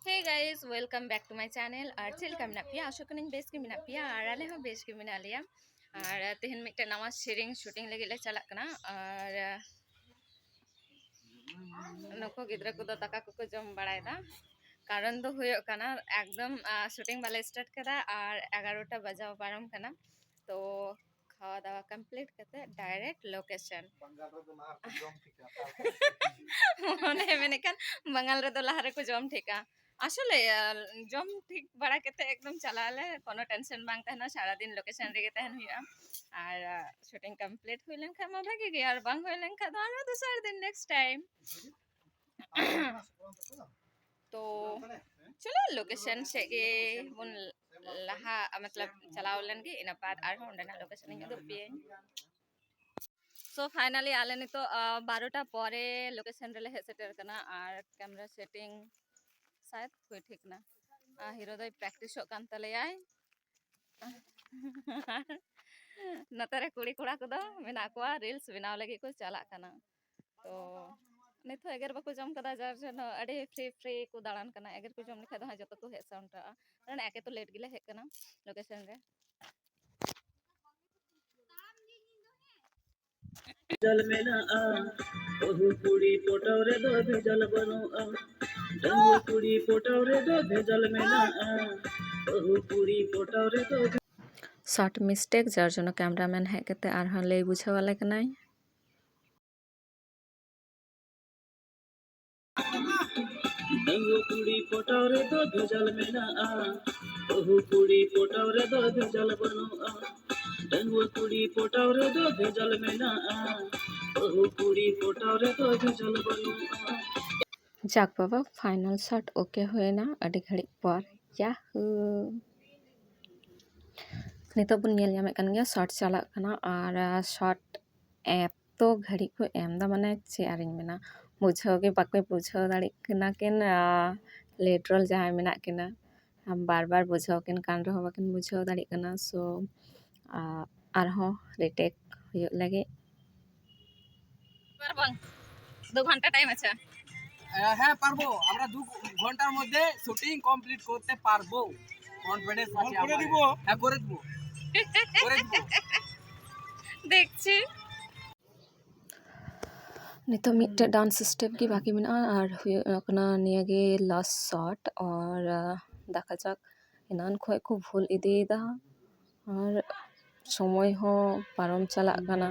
Hey guys, welcome back to my channel. Ar chel kam na pia asok kaning base ke mina pia ar ale ho base ke mina liya. Ar tehen mikte nawa sharing shooting lagi le chalak kana ar noko gidra ko do taka ko jom baray da. কারণ তো হয়ে কানা একদম shooting বালে start করা আর 11টা বাজাও পারম কানা তো খাওয়া দাওয়া কমপ্লিট করতে ডাইরেক্ট লোকেশন মনে মেনেকান বাঙাল রে তো লাহারে কো জম ঠিকা আসলে জম ঠিক বাড়া কেতে একদম চালালে কোনো টেনশন বাং তাহনা সারা দিন লোকেশন রেগে তাহন হুয়া আর শুটিং কমপ্লিট হইলেন খা মা ভাগে গে আর বাং হইলেন খা তো আর দোসর দিন নেক্সট টাইম तो चलो लोकेशन से के बुन लहा मतलब चलाओ लन के इन बाद आर हों डना लोकेशन इन दो पे सो फाइनली आले नि तो 12टा परे लोकेशन रे हे सेटर कना आर कैमरा सेटिंग शायद कोई ठीक ना हीरो दो प्रैक्टिस हो कान तले आय नतरे कुड़ी कुड़ा को दो मेना को रील्स बनाव लगी को चला कना तो नित एगर बाको जम कदा जार जन अडे फ्री फ्री को दाड़ान कना एगर को जम लिखा दो जतो को हे साउंड कारण एके तो लेट गिले हे कना लोकेशन रे जल में ना आ ओहु कुड़ी पोटौरे दो भेजल बनो आ ओहु कुड़ी पोटौरे दो भेजल में ना आ ओहु कुड़ी पोटौरे दो शॉर्ट मिस्टेक जार जन कैमरामैन है केते आर हन ले बुझे वाला कनाई ओहु कुड़ी पोटौरे दो भेजल में ना आ ओहु कुड़ी पोटौरे दो भेजल बनो आ ओहु कुड़ी पोटौरे दो भेजल में ना आ ओहु कुड़ी पोटौरे दो भेजल बनो आ जाक बाबा फाइनल शॉट ओके हुए ना अडी घड़ी पर याहू नितो बुन नेल यामे कन गया शॉट चला कना और शॉट ऐप तो घड़ी को एम दा माने चे आरिन मेना बुझो के बाके बुझो दाड़ी कना किन लेटरल जहां मेना किना हम बार बार बुझो किन कान रहो बाकिन बुझो दाड़ी कना सो आर हो रिटेक हुयो लगे पर बंग 2 घंटा टाइम আছে হ্যাঁ পারবো আমরা 2 ঘন্টার মধ্যে শুটিং কমপ্লিট করতে পারবো কনফিডেন্স আছে করে দিব হ্যাঁ করে দিব দেখছি नितो मिट्टे डांस स्टेप की बाकी में और अपना निया गे लास्ट शॉट और देखा जाक इनान खोय को भूल इदीदा और समय हो पारम चला कना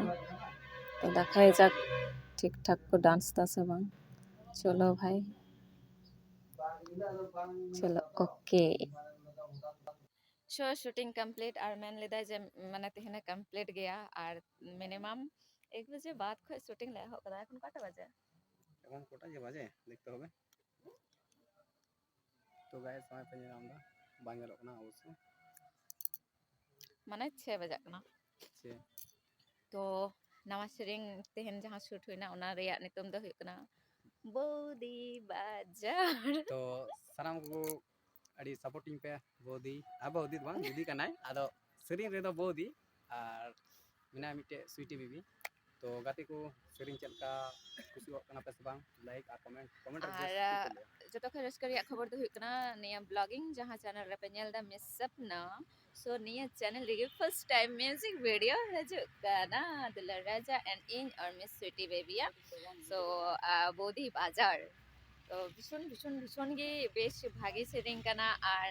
तो देखा जाक ठीक ठाक को डांस ता से बांग चलो भाई चलो ओके शो शूटिंग कंप्लीट और मैन लेदा जे माने तेहने कंप्लीट गया और मिनिमम 1 बजे बाद खोय शूटिंग ले हो कदा এখন কটা বাজে এখন কোটা যে বাজে দেখতে হবে তো গাইস সময় পেয়ে আমরা বাংলা না অবশ্য माने 6 बजे कना সে तो नवा सेरिंग तेहन जहाँ शूट हुई ना उना रेया नितुम दो हुई कना बोदी बाजार तो साराम को अड़ी सपोर्टिंग पे बोदी अब बोदी बांग दीदी कनाय आदो सेरिंग रे दो बोदी और मिना मिटे स्वीटी बेबी तो गाते को सेरिंग चलका कुछ कना पे बांग लाइक और कमेंट और जो तो खरस करिया खबर दो हुई कना निया ब्लॉगिंग जहाँ चैनल रे पे नेल दा मिस सपना सो निया चैनल रे फर्स्ट टाइम म्यूजिक वीडियो है जो गाना दुलर राजा एंड इन और मिस स्वीटी बेबी सो बोदी बाजार तो भीषण भीषण भीषण गे बेश भागी सेरिंग कना और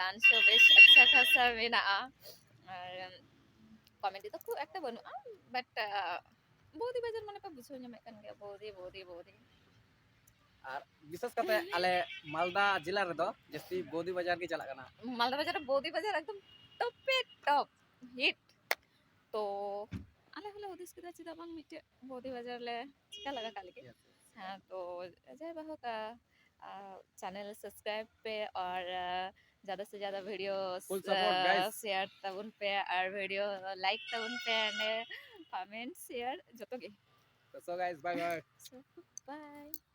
डांस बेश अच्छा खासा मेना और कमेडी तो खूब একটা बनुआ बट बोदी बाजार माने पे बुझो ᱧᱟᱢᱮ kan gaya बोदी बोदी बोदी और विशेष करते आले मालदा जिला रे दो जस्ती बोदी बाजार के चला कना मालदा बाजार बोदी बाजार एकदम टॉप पे टॉप हिट तो आले हले उदिस के चिदा बांग मिटे बोदी बाजार ले चिका लगा काले के हाँ तो जय बाहो का चैनल सब्सक्राइब पे और ज़्यादा से ज़्यादा video Full support, guys. Share तबुन पे और वीडियो लाइक तबुन पे एंड कमेंट शेयर जो तो गे तो so guys bye bye so bye